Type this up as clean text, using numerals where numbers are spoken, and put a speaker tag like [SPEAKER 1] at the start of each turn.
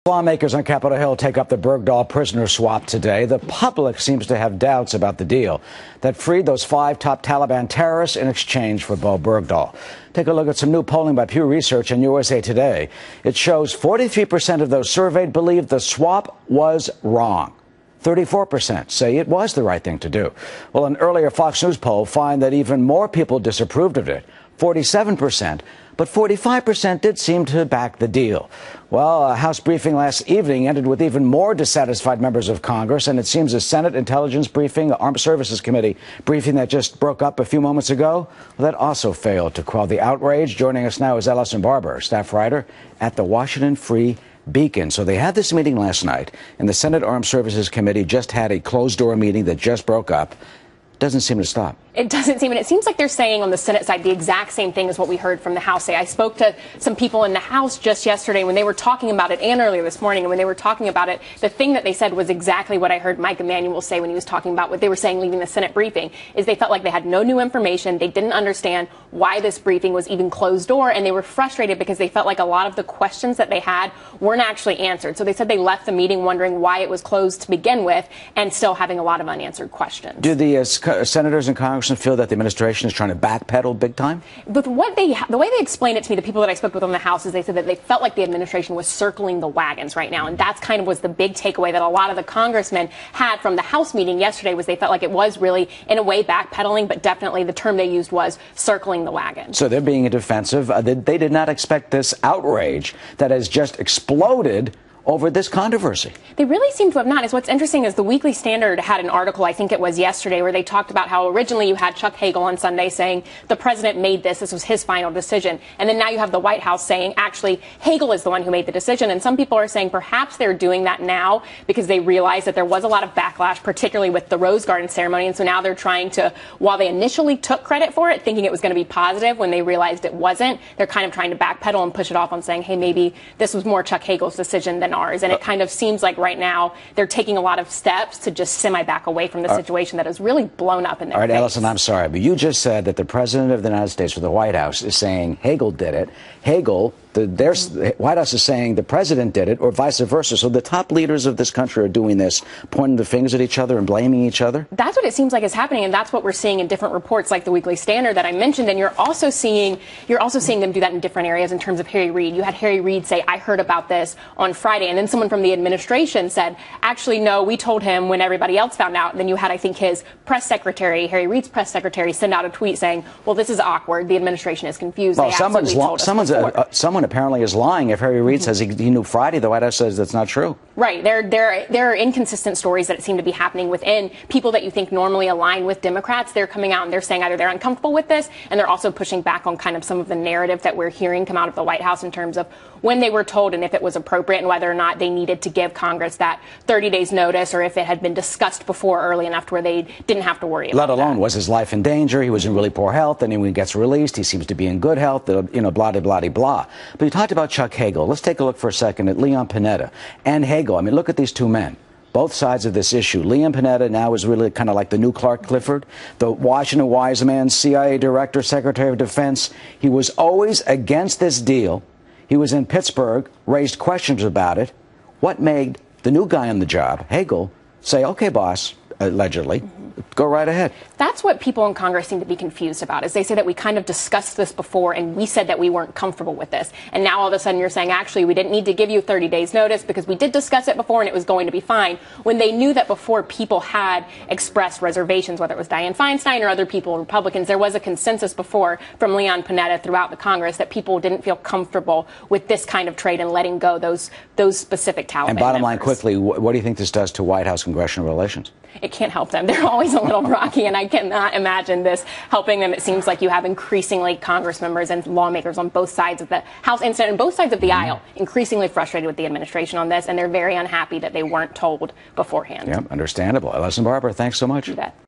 [SPEAKER 1] Lawmakers on Capitol Hill take up the Bergdahl prisoner swap today. The public seems to have doubts about the deal that freed those 5 top Taliban terrorists in exchange for Bergdahl. Take a look at some new polling by Pew Research and USA Today. It shows 43% of those surveyed believe the swap was wrong. 34% say it was the right thing to do. Well, an earlier Fox News poll found that even more people disapproved of it, 47%, but 45% did seem to back the deal. Well, a House briefing last evening ended with even more dissatisfied members of Congress, and it seems the Senate Intelligence Briefing, Armed Services Committee briefing that just broke up a few moments ago, well, that also failed to quell the outrage. Joining us now is Ellison, Barber, staff writer at the Washington Free Beacon. So they had this meeting last night, and the Senate Armed Services Committee just had a closed-door meeting that just broke up. Doesn't seem to stop.
[SPEAKER 2] It doesn't seem, and it seems like they're saying on the Senate side the exact same thing as what we heard from the House say. I spoke to some people in the House just yesterday when they were talking about it, and earlier this morning, and when they were talking about it, the thing that they said was exactly what I heard Mike Emanuel say when he was talking about what they were saying leaving the Senate briefing, is they felt like they had no new information, they didn't understand why this briefing was even closed door, and they were frustrated because they felt like a lot of the questions that they had weren't actually answered. So they said they left the meeting wondering why it was closed to begin with, and still having a lot of unanswered questions.
[SPEAKER 1] Do the senators and congressmen feel that the administration is trying to backpedal big time?
[SPEAKER 2] But the way they explained it to me, the people that I spoke with on the House, is they said that they felt like the administration was circling the wagons right now. And that's kind of was the big takeaway that a lot of the congressmen had from the House meeting yesterday, was they felt like it was really, in a way, backpedaling, but definitely the term they used was circling the wagons.
[SPEAKER 1] So they're being defensive. They did not expect this outrage that has just exploded over this controversy.
[SPEAKER 2] They really seem to have not. What's interesting is the Weekly Standard had an article, I think it was yesterday, where they talked about how originally you had Chuck Hagel on Sunday saying the president made this was his final decision. And then now you have the White House saying actually Hagel is the one who made the decision. And some people are saying perhaps they're doing that now because they realize that there was a lot of backlash, particularly with the Rose Garden ceremony. And so now they're trying to, while they initially took credit for it, thinking it was going to be positive, when they realized it wasn't, they're kind of trying to backpedal and push it off on saying, hey, maybe this was more Chuck Hagel's decision than ours. And it kind of seems like right now they're taking a lot of steps to just semi-back away from the situation that has really blown up in their face.
[SPEAKER 1] All right, Ellison, I'm sorry, but you just said that the President of the United States, or the White House, is saying Hagel did it. Hagel, the White House is saying the president did it, or vice versa. So the top leaders of this country are doing this, pointing the fingers at each other and blaming each other?
[SPEAKER 2] That's what it seems like is happening, and that's what we're seeing in different reports like the Weekly Standard that I mentioned. And you're also seeing them do that in different areas in terms of Harry Reid. You had Harry Reid say, I heard about this on Friday, and then someone from the administration said, actually, no, we told him when everybody else found out. And then you had, I think, his press secretary, Harry Reid's press secretary, send out a tweet saying, well, this is awkward. The administration is confused.
[SPEAKER 1] Well, someone apparently is lying. If Harry Reid says he knew Friday, the White House says that's not true.
[SPEAKER 2] Right. There are inconsistent stories that seem to be happening within people that you think normally align with Democrats. They're coming out and they're saying either they're uncomfortable with this, and they're also pushing back on kind of some of the narrative that we're hearing come out of the White House in terms of when they were told and if it was appropriate and whether or not they needed to give Congress that 30 days notice, or if it had been discussed before early enough to where they didn't have to worry about it.
[SPEAKER 1] Let alone, was his life in danger? He was in really poor health, and when he gets released, he seems to be in good health, blah, blah, blah, blah. But you talked about Chuck Hagel. Let's take a look for a second at Leon Panetta and Hagel. I mean, look at these two men. Both sides of this issue. Leon Panetta now is really kind of like the new Clark Clifford, the Washington wise man, CIA director, Secretary of Defense. He was always against this deal. He was in Pittsburgh, raised questions about it. What made the new guy on the job, Hagel, say, okay, boss, allegedly, go right ahead?
[SPEAKER 2] That's what people in Congress seem to be confused about, is they say that we kind of discussed this before and we said that we weren't comfortable with this. And now all of a sudden you're saying, actually, we didn't need to give you 30 days notice because we did discuss it before and it was going to be fine. When they knew that before people had expressed reservations, whether it was Dianne Feinstein or other people, Republicans, there was a consensus before from Leon Panetta throughout the Congress that people didn't feel comfortable with this kind of trade and letting go those specific Taliban
[SPEAKER 1] And bottom line,
[SPEAKER 2] members.
[SPEAKER 1] quickly, what do you think this does to White House congressional relations?
[SPEAKER 2] It can't help them. They're always a little rocky, and I cannot imagine this helping them. It seems like you have increasingly Congress members and lawmakers on both sides of the House and Senate and both sides of the aisle increasingly frustrated with the administration on this, and they're very unhappy that they weren't told beforehand.
[SPEAKER 1] Yep, understandable. Ellison, Barber, thanks so much.
[SPEAKER 2] You bet.